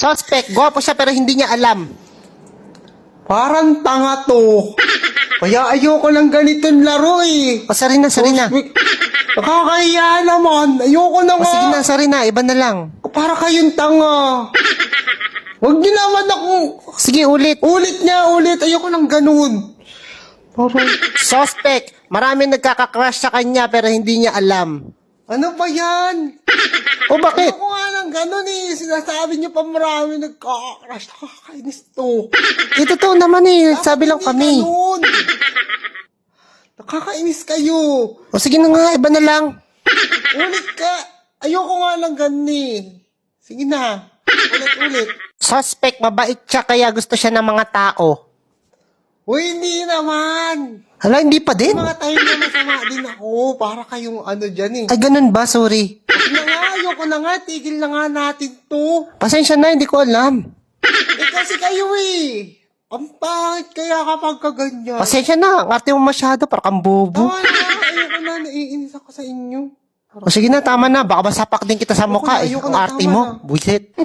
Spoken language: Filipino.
Suspect, gwapo siya pero hindi niya alam. Parang tanga to. Kaya ayoko ng ganitong laro eh. O, sorry na. Nakakahiya naman. Ayoko na O, nga. sige na, sorry na. Iba na lang. Para kayong tanga. Huwag niyo naman ako. Sige, ulit. Ulit. Ayoko ng ganun. Parang, Suspect, marami nagkaka-crush sa kanya pero hindi niya alam. ano ba yan? O, bakit? Ayoko nga ng ganun eh. Sinasabi niyo pa marami nagkaka-crush. Nakakainis to. Totoo naman eh. Sabi lang Hindi kami. ganun. Nakakainis kayo. O, sige na nga. Iba na lang. Ulit ka. Ayoko nga ng ganun eh. Sige na. Ulit. Suspect, mabait siya kaya gusto siya ng mga tao. Uy, hindi naman. Hala, hindi pa din? Mga tayo na masama din ako. Para kayong ano dyan eh. Ay, ganun ba? Sorry. Ayoko na nga. Tigil na nga natin to. Pasensya na, hindi ko alam. Kasi kayo eh. Ang pangit kaya kapag kaganyan. Pasensya na, ang arte mo masyado, parang kang bobo. Tama na. Ayoko na. Naiinis ako sa inyo. O sige na, tama na. Baka masapak din kita sa mukha eh. Ayoko Ang na, arte tama mo. na. Buisit.